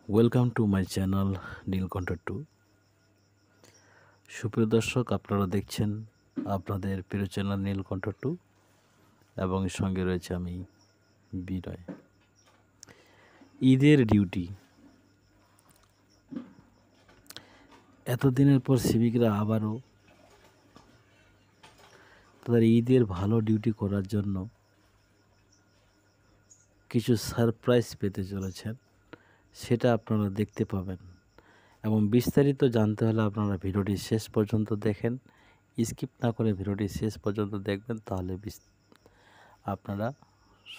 Welcome to my channel নীলকণ্ঠ 2। সুপ্রিয় দর্শক, আপনারা দেখছেন আপনাদের প্রিয় চ্যানেল নীলকণ্ঠ 2 এবং সঙ্গে রয়েছে আমি বিনয়। ঈদের ডিউটি, এতদিনের পর সিভিকরা আবারও তাদের ঈদের ভালো ডিউটি করার জন্য কিছু সারপ্রাইজ পেতে চলেছেন, সেটা আপনারা দেখতে পাবেন। এবং বিস্তারিত জানতে হলে আপনারা ভিডিওটি শেষ পর্যন্ত দেখেন, স্কিপ না করে ভিডিওটি শেষ পর্যন্ত দেখবেন, তাহলে আপনারা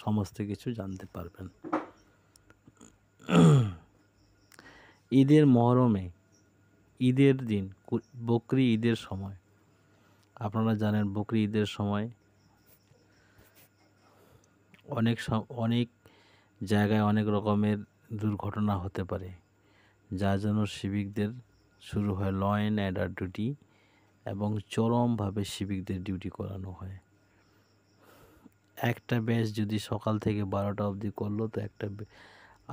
সমস্ত কিছু জানতে পারবেন। ঈদের মহরমে, ঈদের দিন, বকরি ঈদের সময়, আপনারা জানেন বকরি ঈদের সময় অনেক জায়গায় অনেক রকমের দুর্ঘটনা হতে পারে, যার জন্য সিভিকদের শুরু হয় ল অ্যান্ড অর্ডার ডিউটি এবং চরমভাবে সিভিকদের ডিউটি করানো হয়। একটা ব্যাচ যদি সকাল থেকে 12টা অবধি করলো, তো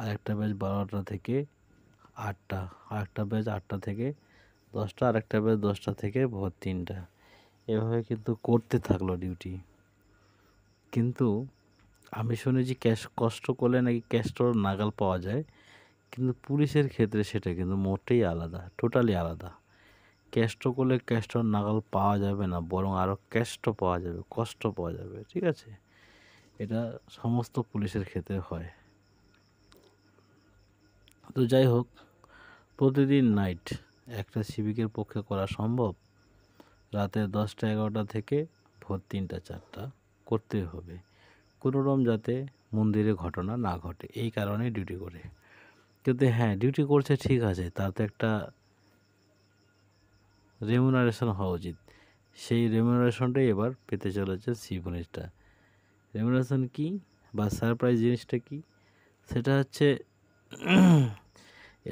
আরেকটা ব্যাচ 12টা থেকে 8টা, আরেকটা ব্যাচ 8টা থেকে 10টা, আরেকটা ব্যাচ 10টা থেকে ভোর 3টা, এভাবে কিন্তু করতে থাকলো ডিউটি। কিন্তু আমি শুনেছি কষ্ট করলে নাকি ক্যাস্টর নাগাল পাওয়া যায়, কিন্তু পুলিশের ক্ষেত্রে সেটা কিন্তু মোটেই আলাদা, টোটালি আলাদা। কষ্ট করলে ক্যাস্টর নাগাল পাওয়া যাবে না, বরং আরও কষ্ট পাওয়া যাবে, কষ্ট পাওয়া যাবে। ঠিক আছে, এটা সমস্ত পুলিশের ক্ষেত্রে হয়। তো যাই হোক, প্রতিদিন নাইট একটা সিভিকের পক্ষে করা সম্ভব? রাতে 10টা 11টা থেকে ভোর 3টা 4টা করতে হবে, কোনোরকম যাতে মন্দিরে ঘটনা না ঘটে, এই কারণে ডিউটি করে। কিন্তু হ্যাঁ, ডিউটি করছে ঠিক আছে, তার তো একটা রেমুনারেশন হওয়া উচিত। সেই রেমুনারেশনটাই এবার পেতে চলেছে সিভিকটা। রেমুনারেশন কি বা সারপ্রাইজ জিনিসটা কি, সেটা হচ্ছে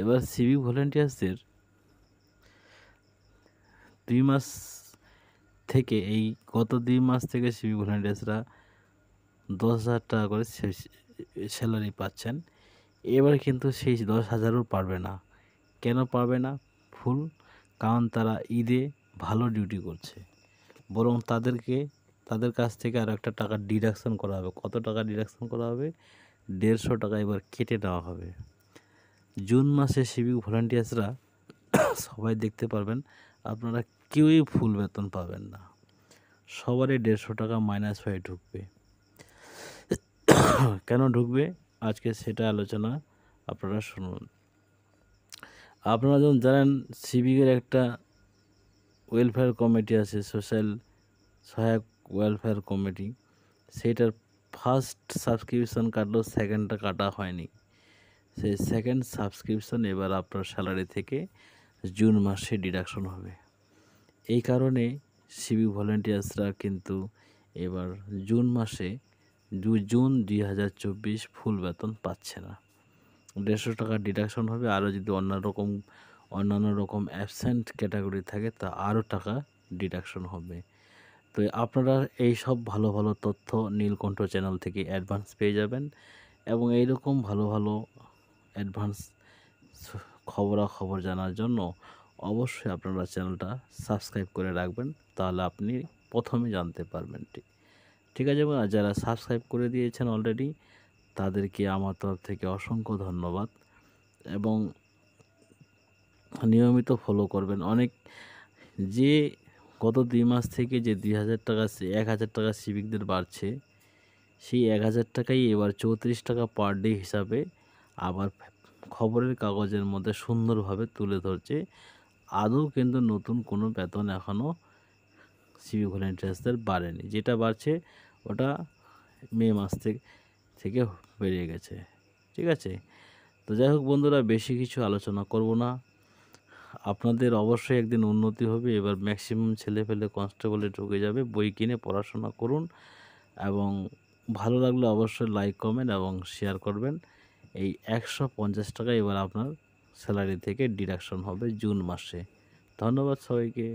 এবার সিভিক ভলেন্টিয়ার্সদের 2 মাস থেকে, এই গত 2 মাস থেকে সিভিক ভলেন্টিয়ার্সরা 10,000 টাকা করে স্যালারি পাচ্ছেন। এবার কিন্তু সেই 10,000ও পারবে না। কেন পারবে না? ফুল কারণ তারা ঈদে ভালো ডিউটি করছে, বরং তাদের কাছ থেকে আরও একটা টাকা ডিডাকশন করা হবে। কত টাকা ডিডাকশন করা হবে? 150 টাকা এবার কেটে নেওয়া হবে। জুন মাসে সিভিক ভলান্টিয়ার্সরা সবাই দেখতে পারবেন, আপনারা কেউই ফুল বেতন পাবেন না, সবারই 150 টাকা মাইনাস হয়ে ঢুকবে। কেন ঢুকবে আজকে সেটা আলোচনা আপনারা শুনুন। আপনারা যখন জানেন সিভিকের একটা ওয়েলফেয়ার কমিটি আছে, সোশ্যাল সহায়ক ওয়েলফেয়ার কমিটি, সেইটার ফার্স্ট সাবস্ক্রিপশন কাটলো, সেকেন্ডটা কাটা হয়নি। সেই সেকেন্ড সাবস্ক্রিপশন এবার আপনার স্যালারি থেকে জুন মাসে ডিডাকশন হবে। এই কারণে সিভিক ভলেন্টিয়ার্সরা কিন্তু এবার জুন মাসে জুন 2024 ফুল বেতন পাচ্ছে না। 150 টাকা ডিডাকশন হবে, আরও যদি অন্যান্য রকম অ্যাবসেন্ট ক্যাটাগরি থাকে তা আরও টাকা ডিডাকশন হবে। তো আপনারা এই সব ভালো ভালো তথ্য নীলকণ্ঠ চ্যানেল থেকে অ্যাডভান্স পেয়ে যাবেন, এবং এইরকম ভালো ভালো অ্যাডভান্স খবরাখবর জানার জন্য অবশ্যই আপনারা চ্যানেলটা সাবস্ক্রাইব করে রাখবেন, তাহলে আপনি প্রথমে জানতে পারবেন। ঠিক আছে, আর যারা সাবস্ক্রাইব করে দিয়েছেন অলরেডি, তাদেরকে আমার তরফ থেকে অসংখ্য ধন্যবাদ, এবং নিয়মিত ফলো করবেন। যে গত 2 মাস থেকে যে 2,000 টাকা 1,000 টাকা সিভিকদের বাড়ছে, সেই 1,000 টাকাই এবার 34 টাকা পার ডে হিসাবে আবার খবরের কাগজের মধ্যে সুন্দরভাবে তুলে ধরছে। আদৌ কিন্তু নতুন কোনো বেতন এখনও সিভিক ভলেন্টিয়ার্সদের বাড়েনি, যেটা বাড়ছে ওটা মে মাস থেকে বেরিয়ে গেছে। ঠিক আছে, তো যাই হোক বন্ধুরা, বেশি কিছু আলোচনা করব না। আপনাদের অবশ্যই একদিন উন্নতি হবে। এবার ম্যাক্সিমাম ছেলেপেলে কনস্টেবলে ঢুকে যাবে। বই কিনে পড়াশোনা করুন, এবং ভালো লাগলে অবশ্যই লাইক, কমেন্ট এবং শেয়ার করবেন। এই 150 টাকা এবার আপনার স্যালারি থেকে ডিডাকশন হবে জুন মাসে। ধন্যবাদ সবাইকে।